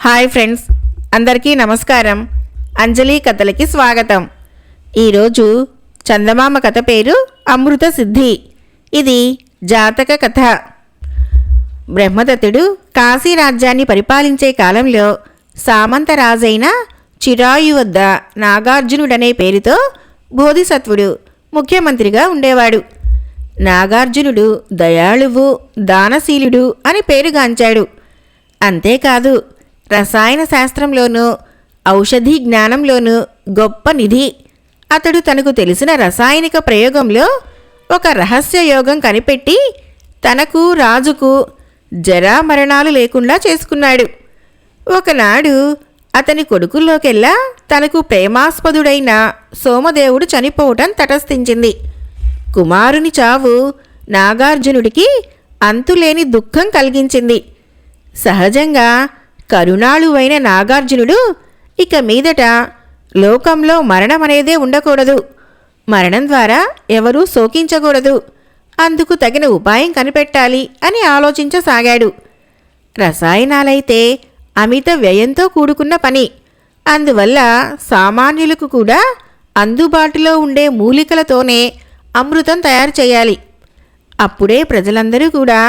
Hi friends, అందరికీ నమస్కారం. అంజలి కథలకి స్వాగతం. ఈరోజు చందమామ కథ పేరు అమృత సిద్ధి. ఇది జాతక కథ. బ్రహ్మదత్తుడు కాశీ రాజ్యాన్ని పరిపాలించే కాలంలో సామంతరాజైన చిరాయు వద్ద నాగార్జునుడనే పేరుతో బోధిసత్వుడు ముఖ్యమంత్రిగా ఉండేవాడు. నాగార్జునుడు దయాళువు, దానశీలుడు అని పేరుగాంచాడు. అంతేకాదు, రసాయన శాస్త్రంలోనూ ఔషధీ జ్ఞానంలోనూ గొప్ప నిధి. అతడు తనకు తెలిసిన రసాయనిక ప్రయోగంలో ఒక రహస్య యోగం కనిపెట్టి తనకు రాజుకు జరామరణాలు లేకుండా చేసుకున్నాడు. ఒకనాడు అతని కొడుకుల్లోకెల్లా తనకు ప్రేమాస్పదుడైన సోమదేవుడు చనిపోవటం తటస్థించింది. కుమారుని చావు నాగార్జునుడికి అంతులేని దుఃఖం కలిగించింది. సహజంగా కరుణాళువైన నాగార్జునుడు ఇక మీదట లోకంలో మరణమనేదే ఉండకూడదు, మరణం ద్వారా ఎవరూ శోకించకూడదు, అందుకు తగిన ఉపాయం కనిపెట్టాలి అని ఆలోచించసాగాడు. రసాయనాలైతే అమిత వ్యయంతో కూడుకున్న పని. అందువల్ల సామాన్యులకు కూడా అందుబాటులో ఉండే మూలికలతోనే అమృతం తయారు చేయాలి. అప్పుడే ప్రజలందరూ కూడా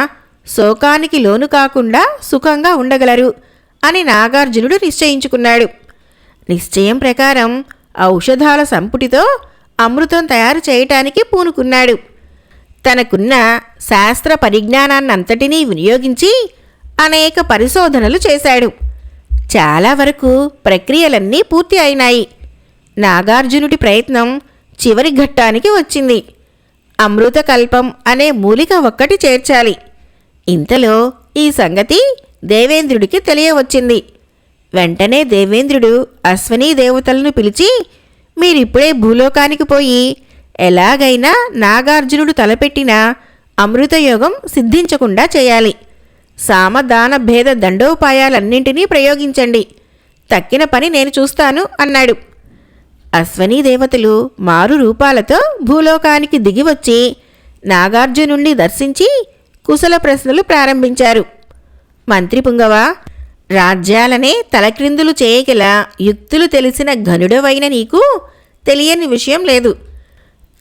శోకానికి లోను కాకుండా సుఖంగా ఉండగలరు అని నాగార్జునుడు నిశ్చయించుకున్నాడు. నిశ్చయం ప్రకారం ఔషధాల సంపుటితో అమృతం తయారు చేయటానికి పూనుకున్నాడు. తనకున్న శాస్త్ర పరిజ్ఞానాన్నంతటినీ వినియోగించి అనేక పరిశోధనలు చేశాడు. చాలా వరకు ప్రక్రియలన్నీ పూర్తి అయినాయి. నాగార్జునుడి ప్రయత్నం చివరి ఘట్టానికి వచ్చింది. అమృతకల్పం అనే మూలిక ఒక్కటి చేర్చాలి. ఇంతలో ఈ సంగతి దేవేంద్రుడికి తెలియవచ్చింది. వెంటనే దేవేంద్రుడు అశ్వనీ దేవతలను పిలిచి, మీరిప్పుడే భూలోకానికి పోయి ఎలాగైనా నాగార్జునుడు తలపెట్టిన అమృతయోగం సిద్ధించకుండా చేయాలి. సామదాన భేద దండోపాయాలన్నింటినీ ప్రయోగించండి. తక్కిన పని నేను చూస్తాను అన్నాడు. అశ్వనీ దేవతలు మారు రూపాలతో భూలోకానికి దిగివచ్చి నాగార్జునుణ్ణి దర్శించి కుశల ప్రశ్నలు ప్రారంభించారు. మంత్రి పుంగవ, రాజ్యాలనే తలక్రిందులు చేయగల యుక్తులు తెలిసిన ఘనుడవైన నీకు తెలియని విషయం లేదు.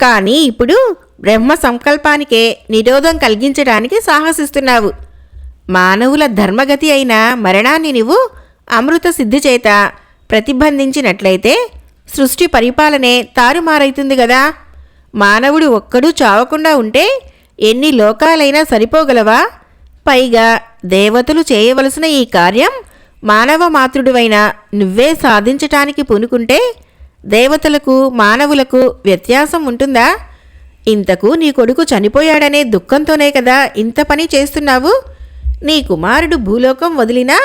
కానీ ఇప్పుడు బ్రహ్మ సంకల్పానికే నిరోధం కలిగించడానికి సాహసిస్తున్నావు. మానవుల ధర్మగతి అయిన మరణాన్ని నువ్వు అమృత సిద్ధి చేత ప్రతిబంధించినట్లయితే సృష్టి పరిపాలనే తారుమారైతుంది గదా. మానవుడు ఒక్కడూ చావకుండా ఉంటే ఎన్ని లోకాలైనా సరిపోగలవా? పైగా దేవతలు చేయవలసిన ఈ కార్యం మానవ మాతృడివైన నువ్వే సాధించటానికి పూనుకుంటే దేవతలకు మానవులకు వ్యత్యాసం ఉంటుందా? ఇంతకు నీ కొడుకు చనిపోయాడనే దుఃఖంతోనే కదా ఇంత పని చేస్తున్నావు. నీ కుమారుడు భూలోకం వదిలినా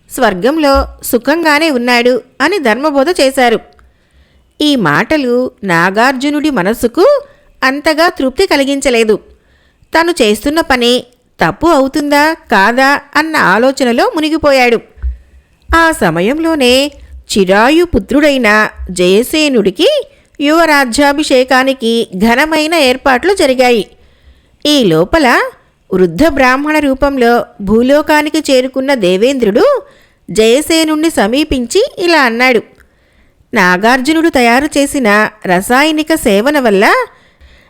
స్వర్గంలో సుఖంగానే ఉన్నాడు అని ధర్మబోధ చేశారు. ఈ మాటలు నాగార్జునుడి మనస్సుకు అంతగా తృప్తి కలిగించలేదు. తను చేస్తున్న పని తప్పు అవుతుందా కాదా అన్న ఆలోచనలో మునిగిపోయాడు. ఆ సమయంలోనే చిరాయు పుత్రుడైన జయసేనుడికి యువరాజ్యాభిషేకానికి ఘనమైన ఏర్పాట్లు జరిగాయి. ఈ లోపల వృద్ధ బ్రాహ్మణ రూపంలో భూలోకానికి చేరుకున్న దేవేంద్రుడు జయసేనుణ్ణి సమీపించి ఇలా అన్నాడు. నాగార్జునుడు తయారు చేసిన రసాయనిక సేవన వల్ల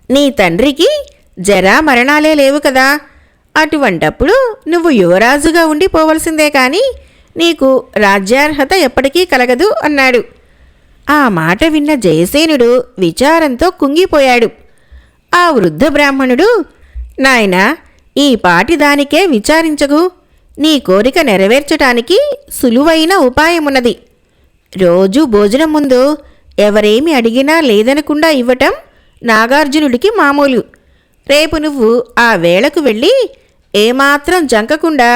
నీ తండ్రికి జరామరణాలే లేవు కదా. అటువంటప్పుడు నువ్వు యువరాజుగా ఉండిపోవలసిందే కానీ నీకు రాజ్యార్హత ఎప్పటికీ కలగదు అన్నాడు. ఆ మాట విన్న జయసేనుడు విచారంతో కుంగిపోయాడు. ఆ వృద్ధ బ్రాహ్మణుడు, నాయనా, ఈ పాటి దానికే విచారించగు. నీ కోరిక నెరవేర్చటానికి సులువైన ఉపాయమున్నది. రోజు భోజనం ముందు ఎవరేమి అడిగినా లేదనకుండా ఇవ్వటం నాగార్జునుడికి మామూలు. రేపు నువ్వు ఆ వేళకు వెళ్ళి ఏమాత్రం జంకకుండా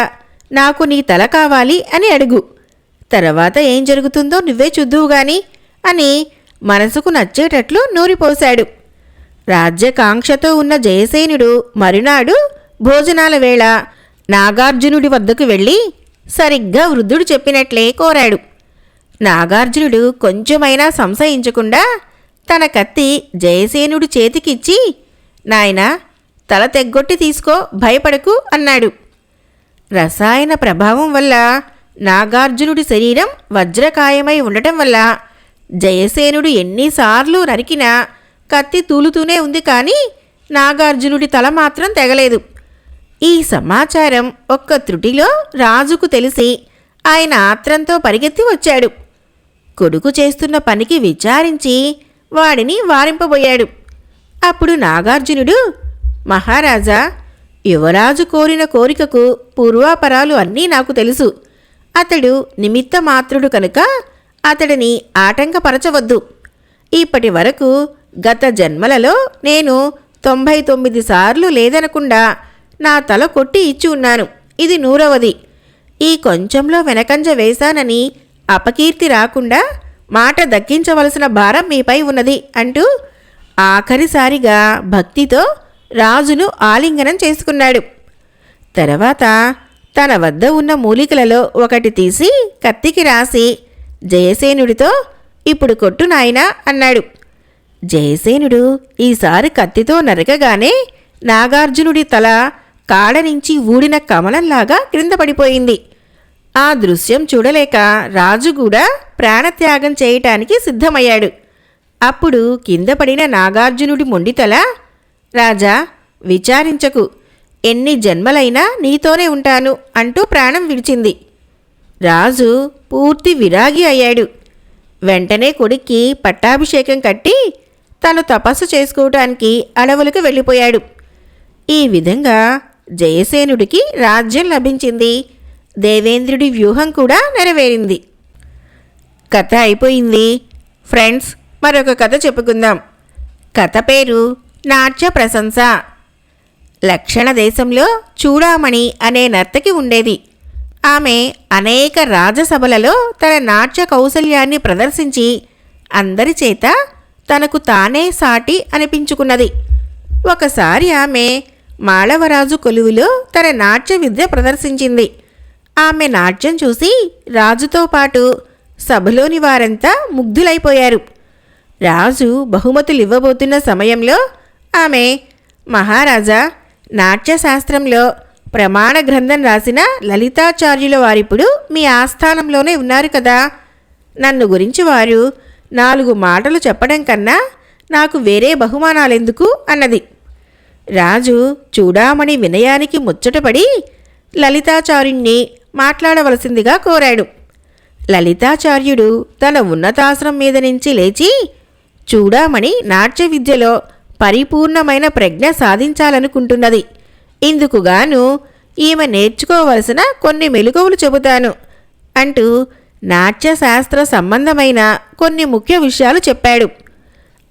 నాకు నీ తల కావాలి అని అడుగు. తర్వాత ఏం జరుగుతుందో నువ్వే చూద్దువుగాని అని మనసుకు నచ్చేటట్లు నూరిపోశాడు. రాజ్యకాంక్షతో ఉన్న జయసేనుడు మరునాడు భోజనాల వేళ నాగార్జునుడి వద్దకు వెళ్ళి సరిగ్గా వృద్ధుడు చెప్పినట్లే కోరాడు. నాగార్జునుడు కొంచెమైనా సంశయించకుండా తన కత్తి జయసేనుడు చేతికిచ్చి, నాయనా, తల తెగ్గొట్టి తీసుకో, భయపడకు అన్నాడు. రసాయన ప్రభావం వల్ల నాగార్జునుడి శరీరం వజ్రకాయమై ఉండటం వల్ల జయసేనుడు ఎన్నిసార్లు నరికినా కత్తి తూలుతూనే ఉంది, కానీ నాగార్జునుడి తల మాత్రం తెగలేదు. ఈ సమాచారం ఒక్క త్రుటిలో రాజుకు తెలిసి ఆయన ఆత్రంతో పరిగెత్తి వచ్చాడు. కొడుకు చేస్తున్న పనికి విచారించి వాడిని వారింపబోయాడు. అప్పుడు నాగార్జునుడు, మహారాజా, యువరాజు కోరిన కోరికకు పూర్వాపరాలు అన్నీ నాకు తెలుసు. అతడు నిమిత్త మాత్రుడు కనుక అతడిని ఆటంకపరచవద్దు. ఇప్పటి వరకు గత జన్మలలో నేను 99 సార్లు లేదనకుండా నా తల కొట్టి ఇచ్చి ఉన్నాను. ఇది 100వది. ఈ కొంచెంలో వెనకంజ వేశానని అపకీర్తి రాకుండా మాట దక్కించవలసిన భారం మీపై ఉన్నది అంటూ ఆఖరిసారిగా భక్తితో రాజును ఆలింగనం చేసుకున్నాడు. తర్వాత తన వద్ద ఉన్న మూలికలలో ఒకటి తీసి కత్తికి రాసి జయసేనుడితో, ఇప్పుడు కొట్టు నాయనా అన్నాడు. జయసేనుడు ఈసారి కత్తితో నరకగానే నాగార్జునుడి తల కాడ నుంచి ఊడిన కమలంలాగా క్రింద పడిపోయింది. ఆ దృశ్యం చూడలేక రాజు కూడా ప్రాణత్యాగం చేయటానికి సిద్ధమయ్యాడు. అప్పుడు కింద పడిన నాగార్జునుడి మొండితల, రాజా, విచారించకు, ఎన్ని జన్మలైనా నీతోనే ఉంటాను అంటూ ప్రాణం విడిచింది. రాజు పూర్తి విరాగి అయ్యాడు. వెంటనే కొడుక్కి పట్టాభిషేకం కట్టి తను తపస్సు చేసుకోవటానికి అడవులకు వెళ్ళిపోయాడు. ఈ విధంగా జయసేనుడికి రాజ్యం లభించింది. దేవేంద్రుడి వ్యూహం కూడా నెరవేరింది. కథ అయిపోయింది. ఫ్రెండ్స్, మరొక కథ చెప్పుకుందాం. కథ పేరు నాట్య ప్రశంస. లక్షణ దేశంలో చూడామణి అనే నర్తకి ఉండేది. ఆమె అనేక రాజసభలలో తన నాట్య కౌశల్యాన్ని ప్రదర్శించి అందరి చేత తనకు తానే సాటి అనిపించుకున్నది. ఒకసారి ఆమె మాళవరాజు కొలువులో తన నాట్య విద్య ప్రదర్శించింది. ఆమె నాట్యం చూసి రాజుతో పాటు సభలోని వారంతా ముగ్ధులైపోయారు. రాజు బహుమతులు ఇవ్వబోతున్న సమయంలో ఆమె, మహారాజా, నాట్యశాస్త్రంలో ప్రమాణ గ్రంథం రాసిన లలితాచార్యుల వారిప్పుడు మీ ఆస్థానంలోనే ఉన్నారు కదా, నన్ను గురించి వారు 4 మాటలు చెప్పడం కన్నా నాకు వేరే బహుమానాలెందుకు అన్నది. రాజు చూడామణి వినయానికి ముచ్చటపడి లలితాచార్యుణ్ణి మాట్లాడవలసిందిగా కోరాడు. లలితాచార్యుడు తన ఉన్నతాసనం మీద నుంచి లేచి, చూడామణి నాట్య విద్యలో పరిపూర్ణమైన ప్రజ్ఞ సాధించాలనుకుంటున్నది. ఇందుకుగాను ఈమె నేర్చుకోవలసిన కొన్ని మెలకువలు చెబుతాను అంటూ నాట్యశాస్త్ర సంబంధమైన కొన్ని ముఖ్య విషయాలు చెప్పాడు.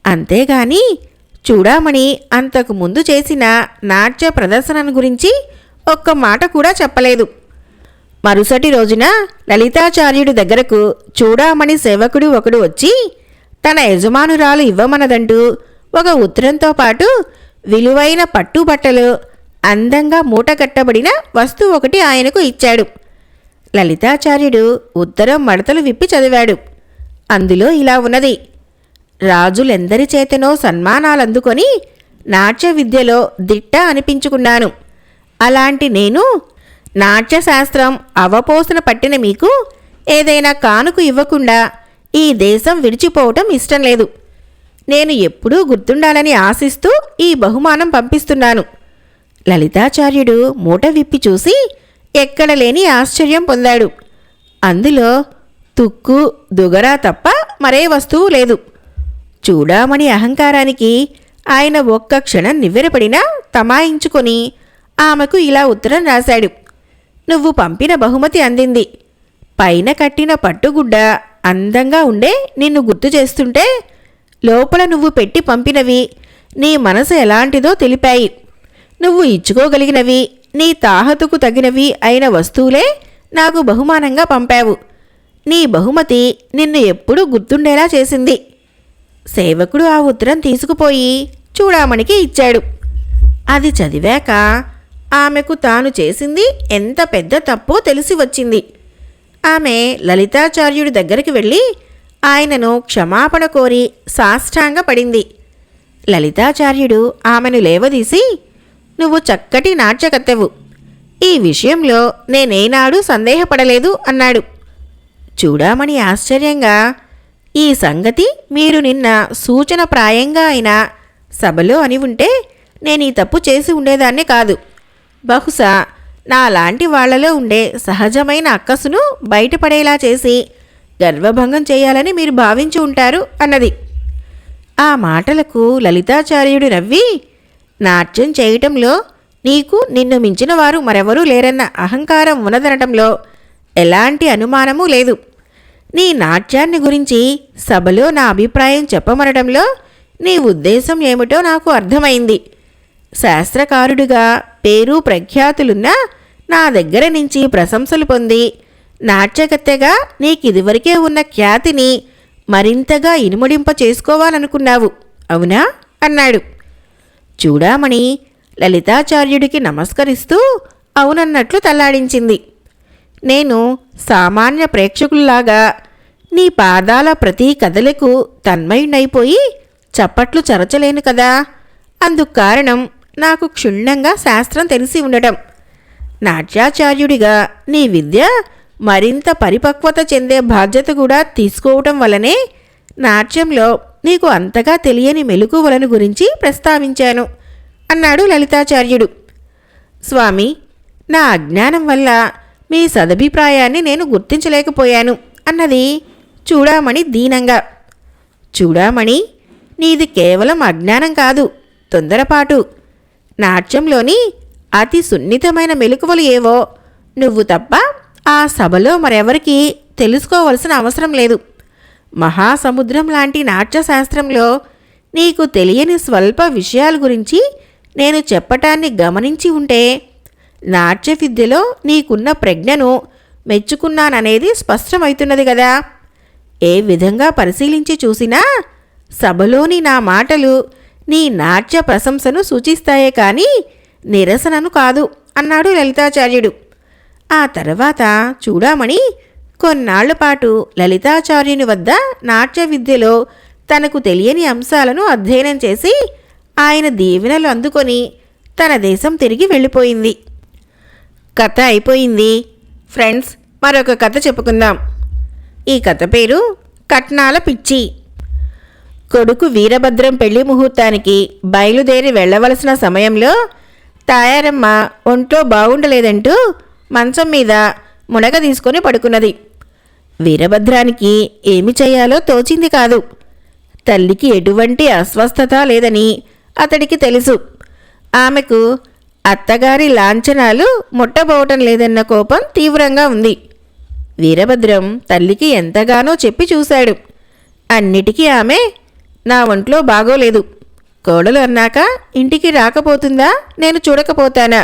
అంతేగాని చూడామణి అంతకు ముందు చేసిన నాట్య ప్రదర్శనను గురించి ఒక్క మాట కూడా చెప్పలేదు. మరుసటి రోజున లలితాచార్యుడి దగ్గరకు చూడామణి సేవకుడు ఒకడు వచ్చి తన యజమానురాలు ఇవ్వమన్నదంటూ ఒక ఉత్తరంతో పాటు విలువైన పట్టుబట్టలు, అందంగా మూటగట్టబడిన వస్తువు ఒకటి ఆయనకు ఇచ్చాడు. లలితాచార్యుడు ఉత్తరం మడతలు విప్పి చదివాడు. అందులో ఇలా ఉన్నది: రాజులెందరి చేతనో సన్మానాలందుకొని నాట్య విద్యలో దిట్ట అనిపించుకున్నాను. అలాంటి నేను నాట్యశాస్త్రం అవపోసన పట్టిన మీకు ఏదైనా కానుక ఇవ్వకుండా ఈ దేశం విడిచిపోవటం ఇష్టం లేదు. నేను ఎప్పుడూ గుర్తుండాలని ఆశిస్తూ ఈ బహుమానం పంపిస్తున్నాను. లలితాచార్యుడు మూట విప్పి చూసి ఎక్కడలేని ఆశ్చర్యం పొందాడు. అందులో తుక్కు దుగరా తప్ప మరే వస్తువు లేదు. చూడామణి అహంకారానికి ఆయన ఒక్క క్షణం నివ్వెరపడినా తమాయించుకొని ఆమెకు ఇలా ఉత్తరం రాశాడు: నువ్వు పంపిన బహుమతి అందింది. పైన కట్టిన పట్టుగుడ్డ అందంగా ఉండే నిన్ను గుర్తు చేస్తుంటే లోపల నువ్వు పెట్టి పంపినవి నీ మనసు ఎలాంటిదో తెలిపాయి. నువ్వు ఇచ్చుకోగలిగినవి, నీ తాహతుకు తగినవి అయిన వస్తువులే నాకు బహుమానంగా పంపావు. నీ బహుమతి నిన్ను ఎప్పుడూ గుర్తుండేలా చేసింది. సేవకుడు ఆ ఉత్తరం తీసుకుపోయి చూడామణికి ఇచ్చాడు. అది చదివాక ఆమెకు తాను చేసింది ఎంత పెద్ద తప్పో తెలిసి వచ్చింది. ఆమె లలితాచార్యుడి దగ్గరికి వెళ్ళి ఆయనను క్షమాపణ కోరి సాష్టాంగపడింది. లలితాచార్యుడు ఆమెను లేవదీసి, నువ్వు చక్కటి నాట్యకత్తెవు. ఈ విషయంలో నేనేనాడూ సందేహపడలేదు అన్నాడు. చూడామణి ఆశ్చర్యంగా, ఈ సంగతి మీరు నిన్న సూచనప్రాయంగా అయినా సభలో అని ఉంటే నేను ఈ తప్పు చేసి ఉండేదాన్నే కాదు. బహుశా నాలాంటి వాళ్లలో ఉండే సహజమైన అక్కసును బయటపడేలా చేసి గర్వభంగం చేయాలని మీరు భావించి ఉంటారు అన్నది. ఆ మాటలకు లలితాచార్యుడు నవ్వి, నాట్యం చేయటంలో నీకు నిన్ను మించిన వారు మరెవరూ లేరన్న అహంకారం ఉన్నదనటంలో ఎలాంటి అనుమానమూ లేదు. నీ నాట్యాన్ని గురించి సభలో నా అభిప్రాయం చెప్పమనడంలో నీ ఉద్దేశం ఏమిటో నాకు అర్థమైంది. శాస్త్రకారుడిగా పేరు ప్రఖ్యాతులున్న నా దగ్గర నుంచి ప్రశంసలు పొంది నాట్యకత్తెగా నీకిదివరకే ఉన్న ఖ్యాతిని మరింతగా ఇనుమడింప చేసుకోవాలనుకున్నావు, అవునా అన్నాడు. చూడామణి లలితాచార్యుడికి నమస్కరిస్తూ అవునన్నట్లు తల్లాడించింది. నేను సామాన్య ప్రేక్షకుల్లాగా నీ పాదాల ప్రతి కదలకు తన్మయునైపోయి చప్పట్లు చరచలేను కదా. అందుకు కారణం నాకు క్షుణ్ణంగా శాస్త్రం తెలిసి ఉండటం. నాట్యాచార్యుడిగా నీ విద్య మరింత పరిపక్వత చెందే బాధ్యత కూడా తీసుకోవటం వల్లనే నాట్యంలో నీకు అంతగా తెలియని మెలకువలను గురించి ప్రస్తావించాను అన్నాడు లలితాచార్యుడు. స్వామి, నా అజ్ఞానం వల్ల మీ సదభిప్రాయాన్ని నేను గుర్తించలేకపోయాను అన్నది చూడామణి దీనంగా. చూడామణి, నీది కేవలం అజ్ఞానం కాదు, తొందరపాటు. నాట్యంలోని అతి సున్నితమైన మెలకువలు ఏవో నువ్వు తప్ప ఆ సభలో మరెవరికీ తెలుసుకోవలసిన అవసరం లేదు. మహాసముద్రం లాంటి నాట్యశాస్త్రంలో నీకు తెలియని స్వల్ప విషయాల గురించి నేను చెప్పటాన్ని గమనించి ఉంటే నాట్య విద్యలో నీకున్న ప్రజ్ఞను మెచ్చుకున్నాననేది స్పష్టమవుతున్నది కదా. ఏ విధంగా పరిశీలించి చూసినా సభలోని నా మాటలు నీ నాట్య ప్రశంసను సూచిస్తాయే కానీ నిరసనను కాదు అన్నాడు లలితాచార్యుడు. ఆ తర్వాత చూడామణి కొన్నాళ్లపాటు లలితాచార్యుని వద్ద నాట్య విద్యలో తనకు తెలియని అంశాలను అధ్యయనం చేసి ఆయన దీవెనలు అందుకొని తన దేశం తిరిగి వెళ్ళిపోయింది. కథ అయిపోయింది. ఫ్రెండ్స్, మరొక కథ చెప్పుకుందాం. ఈ కథ పేరు కట్నాల పిచ్చి. కొడుకు వీరభద్రం పెళ్లి ముహూర్తానికి బయలుదేరి వెళ్లవలసిన సమయంలో తాయారమ్మ ఒంట్లో బాగుండలేదంటూ మంచం మీద మునగ తీసుకొని పడుకున్నది. వీరభద్రానికి ఏమి చేయాలో తోచింది కాదు. తల్లికి ఎటువంటి అస్వస్థత లేదని అతడికి తెలుసు. ఆమెకు అత్తగారి లాంఛనాలు ముట్టబోవటం లేదన్న కోపం తీవ్రంగా ఉంది. వీరభద్రం తల్లికి ఎంతగానో చెప్పి చూశాడు. అన్నిటికీ ఆమె నా ఒంట్లో బాగోలేదు, కోడలు అన్నాక ఇంటికి రాకపోతుందా, నేను చూడకపోతానా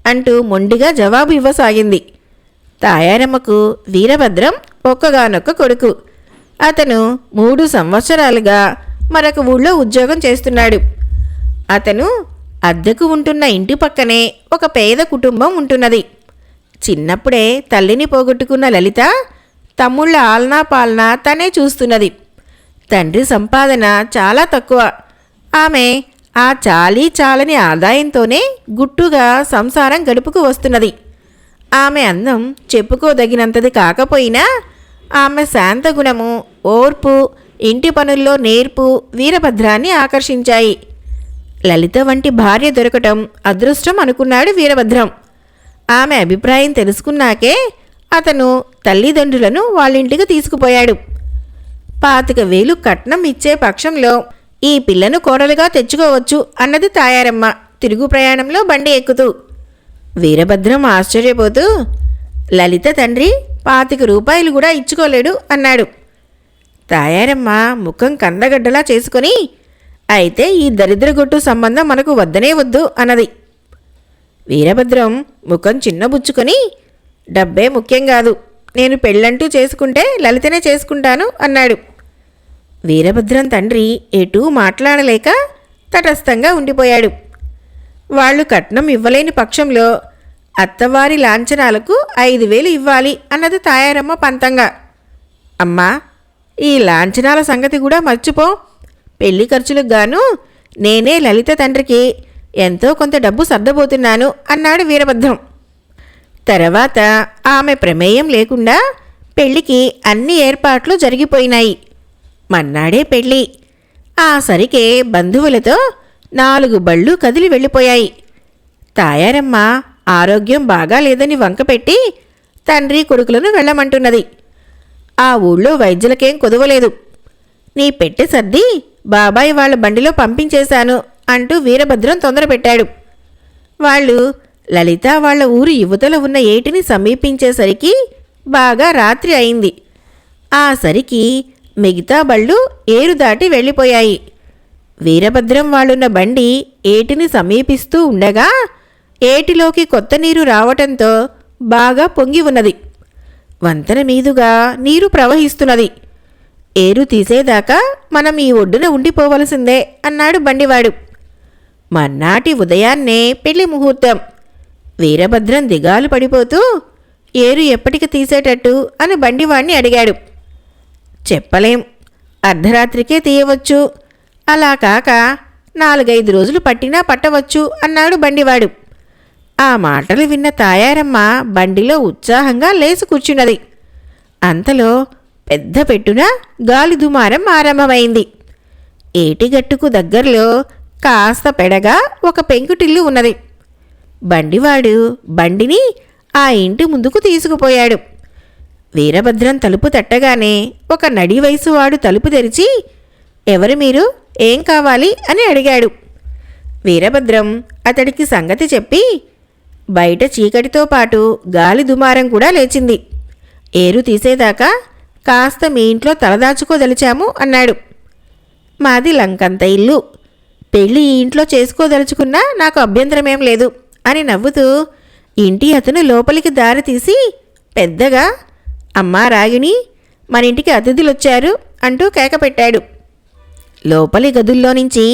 అంటూ మొండిగా జవాబు ఇవ్వసాగింది. తాయారమ్మకు వీరభద్రం ఒక్కగానొక్క కొడుకు. అతను 3 సంవత్సరాలుగా మరొక ఊళ్ళో ఉద్యోగం చేస్తున్నాడు. అతను అద్దెకు ఉంటున్న ఇంటి పక్కనే ఒక పేద కుటుంబం ఉంటున్నది. చిన్నప్పుడే తల్లిని పోగొట్టుకున్న లలిత తమ్ముళ్ళ ఆలనా పాలనా తనే చూస్తున్నది. తండ్రి సంపాదన చాలా తక్కువ. ఆమె ఆ చాలని ఆదాయంతోనే గుట్టుగా సంసారం గడుపుకు వస్తున్నది. ఆమె అందం చెప్పుకోదగినంతది కాకపోయినా ఆమె శాంతగుణము, ఓర్పు, ఇంటి పనుల్లో నేర్పు వీరభద్రాన్ని ఆకర్షించాయి. లలిత వంటి భార్య దొరకటం అదృష్టం అనుకున్నాడు వీరభద్రం. ఆమె అభిప్రాయం తెలుసుకున్నాకే అతను తల్లిదండ్రులను వాళ్ళింటికి తీసుకుపోయాడు. 25,000 కట్నం ఇచ్చే పక్షంలో ఈ పిల్లను కోడలుగా తెచ్చుకోవచ్చు అన్నది తాయారమ్మ తిరుగు ప్రయాణంలో బండి ఎక్కుతూ. వీరభద్రం ఆశ్చర్యపోతూ, లలిత తండ్రి 25 రూపాయలు కూడా ఇచ్చుకోలేడు అన్నాడు. తాయారమ్మ ముఖం కందగడ్డలా చేసుకొని, అయితే ఈ దరిద్రగొట్టు సంబంధం మనకు వద్దనే వద్దు అన్నది. వీరభద్రం ముఖం చిన్నబుచ్చుకొని, డబ్బే ముఖ్యం కాదు, నేను పెళ్ళంటూ చేసుకుంటే లలితనే చేసుకుంటాను అన్నాడు. వీరభద్రం తండ్రి ఎటూ మాట్లాడలేక తటస్థంగా ఉండిపోయాడు. వాళ్ళు కట్నం ఇవ్వలేని పక్షంలో అత్తవారి లాంఛనాలకు 5,000 ఇవ్వాలి అన్నది తాయారమ్మ పంతంగా. అమ్మా, ఈ లాంఛనాల సంగతి కూడా మర్చిపో. పెళ్లి ఖర్చులకు గాను నేనే లలిత తండ్రికి ఎంతో కొంత డబ్బు సర్దబోతున్నాను అన్నాడు వీరభద్రం. తర్వాత ఆమె ప్రమేయం లేకుండా పెళ్లికి అన్ని ఏర్పాట్లు జరిగిపోయినాయి. మన్నాడే పెళ్ళి. ఆ సరికే బంధువులతో 4 బళ్ళు కదిలి వెళ్ళిపోయాయి. తాయారమ్మ ఆరోగ్యం బాగా లేదని వంకపెట్టి తండ్రి కొడుకులను వెళ్ళమంటున్నది. ఆ ఊళ్ళో వైద్యులకేం కుదవలేదు. నీ పెట్టె సర్ది బాబాయ్ వాళ్ళ బండిలో పంపించేశాను అంటూ వీరభద్రం తొందరపెట్టాడు. వాళ్ళు లలిత వాళ్ళ ఊరు యువతల ఉన్న ఏటిని సమీపించేసరికి బాగా రాత్రి అయింది. ఆ సరికి మిగతా బళ్ళు ఏరు దాటి వెళ్ళిపోయాయి. వీరభద్రం వాళ్ళున్న బండి ఏటిని సమీపిస్తూ ఉండగా ఏటిలోకి కొత్త నీరు రావటంతో బాగా పొంగి ఉన్నది. వంతెన మీదుగా నీరు ప్రవహిస్తున్నది. ఏరు తీసేదాకా మనం ఈ ఒడ్డున ఉండిపోవలసిందే అన్నాడు బండివాడు. మర్నాటి ఉదయాన్నే పెళ్లి ముహూర్తం. వీరభద్రం దిగాలు పడిపోతూ ఏరు ఎప్పటికి తీసేటట్టు అని బండివాణ్ణి అడిగాడు. చెప్పలేం, అర్ధరాత్రికే తీయవచ్చు, అలా కాక 4-5 రోజులు పట్టినా పట్టవచ్చు అన్నాడు బండివాడు. ఆ మాటలు విన్న తాయారమ్మ బండిలో ఉత్సాహంగా లేచి కూర్చున్నది. అంతలో పెద్ద పెట్టున గాలి దుమారం ఆరంభమైంది. ఏటిగట్టుకు దగ్గరలో కాస్త పెడగా ఒక పెంకుటిల్లు ఉన్నది. బండివాడు బండిని ఆ ఇంటి ముందుకు తీసుకుపోయాడు. వీరభద్రం తలుపు తట్టగానే ఒక నడి వయసువాడు తలుపు తెరిచి, ఎవరు మీరు, ఏం కావాలి అని అడిగాడు. వీరభద్రం అతడికి సంగతి చెప్పి, బయట చీకటితో పాటు గాలి దుమారం కూడా లేచింది. ఏరు తీసేదాకా కాస్త మీ ఇంట్లో తలదాచుకోదలిచాము అన్నాడు. మాది లంకంత ఇల్లు, పెళ్ళి ఈ ఇంట్లో చేసుకోదలుచుకున్నా నాకు అభ్యంతరమేం లేదు అని నవ్వుతూ ఇంటి అతను లోపలికి దారి తీసి పెద్దగా, అమ్మా రాగిణి, మన ఇంటికి అతిథులొచ్చారు అంటూ కేకపెట్టాడు. లోపలి గదుల్లో నుంచి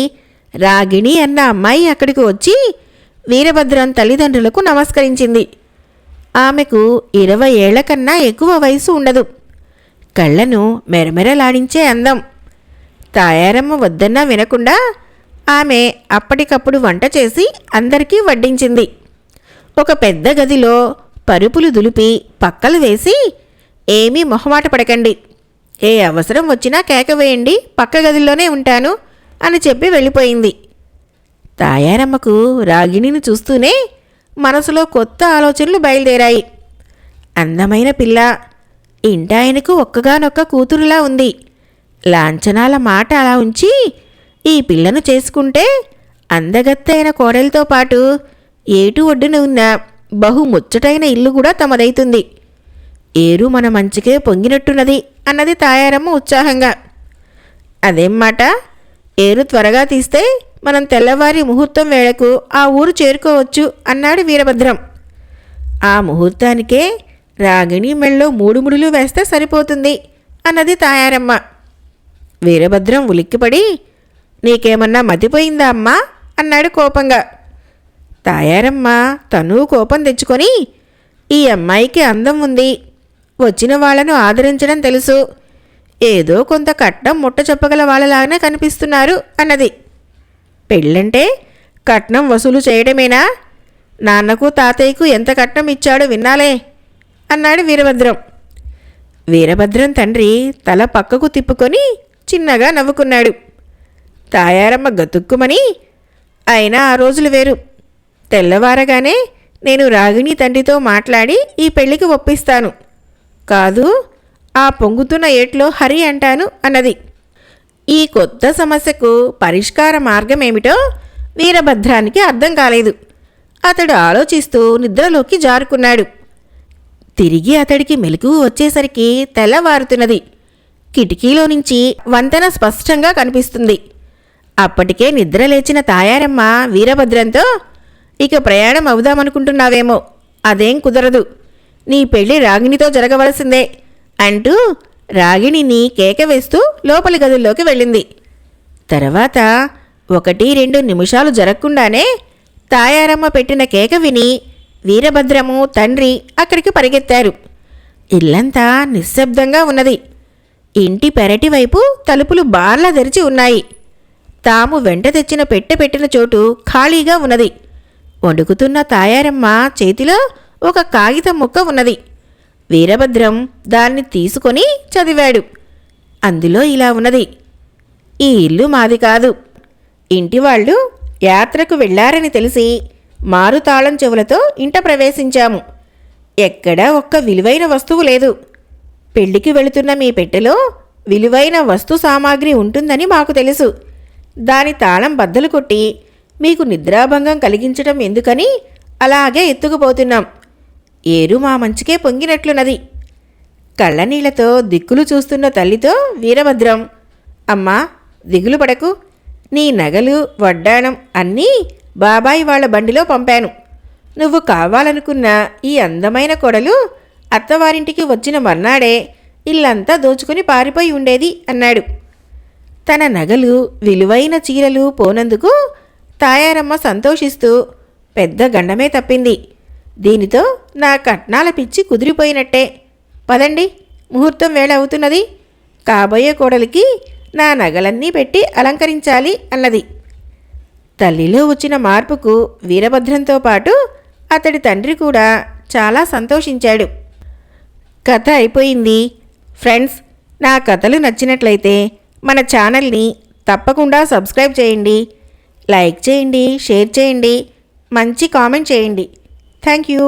రాగిణి అన్న అమ్మాయి అక్కడికి వచ్చి వీరభద్రం తల్లిదండ్రులకు నమస్కరించింది. ఆమెకు 20 ఏళ్ల కన్నా ఎక్కువ వయసు ఉండదు. కళ్ళను మెరమెరలాడించే అందం. తాయారమ్మ వద్దన్నా వినకుండా ఆమె అప్పటికప్పుడు వంట చేసి అందరికీ వడ్డించింది. ఒక పెద్ద గదిలో పరుపులు దులిపి పక్కలు వేసి, ఏమీ మొహమాట పడకండి, ఏ అవసరం వచ్చినా కేక వేయండి, పక్క గదిలోనే ఉంటాను అని చెప్పి వెళ్ళిపోయింది. తాయారమ్మకు రాగిణిని చూస్తూనే మనసులో కొత్త ఆలోచనలు బయలుదేరాయి. అందమైన పిల్ల, ఇంటాయనకు ఒక్కగానొక్క కూతురులా ఉంది. లాంఛనాల మాట అలా ఉంచి ఈ పిల్లను చేసుకుంటే అందగత్తైన కోడలితో పాటు ఏటు ఒడ్డున ఉన్న బహు ముచ్చటైన ఇల్లు కూడా తమదైతుంది. ఏరు మన మంచికే పొంగినట్టున్నది అన్నది తాయారమ్మ ఉత్సాహంగా. అదేం మాట, ఏరు త్వరగా తీస్తే మనం తెల్లవారి ముహూర్తం వేళకు ఆ ఊరు చేరుకోవచ్చు అన్నాడు వీరభద్రం. ఆ ముహూర్తానికే రాగిణి మెళ్ళో 3 ముడులు వేస్తే సరిపోతుంది అన్నది తాయారమ్మ. వీరభద్రం ఉలిక్కిపడి, నీకేమన్నా మతిపోయిందా అమ్మా అన్నాడు కోపంగా. తాయారమ్మ తను కోపం తెచ్చుకొని, ఈ అమ్మాయికి అందం ఉంది, వచ్చిన వాళ్లను ఆదరించడం తెలుసు, ఏదో కొంత కట్నం ముట్ట చెప్పగల వాళ్ళలాగానే కనిపిస్తున్నారు అన్నది. పెళ్ళంటే కట్నం వసూలు చేయడమేనా? నాన్నకు తాతయ్యకు ఎంత కట్నం ఇచ్చాడో విన్నాలే అన్నాడు వీరభద్రం. వీరభద్రం తండ్రి తల పక్కకు తిప్పుకొని చిన్నగా నవ్వుకున్నాడు. తాయారమ్మ గతుక్కుమని, అయినా ఆ రోజులు వేరు. తెల్లవారగానే నేను రాగిణి తండ్రితో మాట్లాడి ఈ పెళ్లికి ఒప్పిస్తాను, కాదు ఆ పొంగుతున్న ఏట్లో హరి అంటాను అన్నది. ఈ కొత్త సమస్యకు పరిష్కార మార్గమేమిటో వీరభద్రానికి అర్థం కాలేదు. అతడు ఆలోచిస్తూ నిద్రలోకి జారుకున్నాడు. తిరిగి అతడికి మెలకువ వచ్చేసరికి తెల్లవారుతున్నది. కిటికీలో నుంచి వంతెన స్పష్టంగా కనిపిస్తుంది. అప్పటికే నిద్రలేచిన తాయారమ్మ వీరభద్రంతో, ఇక ప్రయాణం అవుదామనుకుంటున్నావేమో, అదేం కుదరదు, నీ పెళ్లి రాగిణితో జరగవలసిందే అంటూ రాగిణిని కేక వేస్తూ లోపలి గదుల్లోకి వెళ్ళింది. తర్వాత 1-2 నిమిషాలు జరగకుండానే తాయారమ్మ పెట్టిన కేక విని వీరభద్రము తండ్రి అక్కడికి పరిగెత్తారు. ఇల్లంతా నిశ్శబ్దంగా ఉన్నది. ఇంటి పెరటి వైపు తలుపులు బార్లా తెరిచి ఉన్నాయి. తాము వెంట తెచ్చిన పెట్టె పెట్టిన చోటు ఖాళీగా ఉన్నది. వణుకుతున్న తాయారమ్మ చేతిలో ఒక కాగితం ముక్క ఉన్నది. వీరభద్రం దాన్ని తీసుకొని చదివాడు. అందులో ఇలా ఉన్నది: ఈ ఇల్లు మాది కాదు. ఇంటివాళ్ళు యాత్రకు వెళ్లారని తెలిసి మారుతాళం చెవులతో ఇంట ప్రవేశించాము. ఎక్కడా ఒక్క విలువైన వస్తువు లేదు. పెళ్లికి వెళుతున్న మీ పెట్టెలో విలువైన వస్తు సామాగ్రి ఉంటుందని మాకు తెలుసు. దాని తాళం బద్దలు కొట్టి మీకు నిద్రాభంగం కలిగించడం ఎందుకని అలాగే ఎత్తుకుపోతున్నాం. ఏరు మా మంచికే పొంగినట్లున్నది. కళ్ళనీళ్లతో దిక్కులు చూస్తున్న తల్లితో వీరభద్రం: అమ్మా, దిగులు పడకు. నీ నగలు వడ్డాణం అన్నీ బాబాయి వాళ్ల బండిలో పంపాను. నువ్వు కావాలనుకున్న ఈ అందమైన కొడలు అత్తవారింటికి వచ్చిన మర్నాడే ఇల్లంతా దోచుకుని పారిపోయి ఉండేది అన్నాడు. తన నగలు, విలువైన చీరలు పోనందుకు తాయారమ్మ సంతోషిస్తూ పెద్ద గండమే తప్పింది. దీనితో నా కట్నాల పిచ్చి కుదిరిపోయినట్టే. పదండి, ముహూర్తం వేళ అవుతున్నది. కాబోయే కోడలికి నా నగలన్నీ పెట్టి అలంకరించాలి అన్నది. తల్లిలో వచ్చిన మార్పుకు వీరభద్రంతో పాటు అతడి తండ్రి కూడా చాలా సంతోషించాడు. కథ అయిపోయింది. ఫ్రెండ్స్, నా కథలు నచ్చినట్లయితే మన ఛానల్ని తప్పకుండా సబ్స్క్రైబ్ చేయండి, లైక్ చేయండి, షేర్ చేయండి, మంచి కామెంట్ చేయండి. Thank you.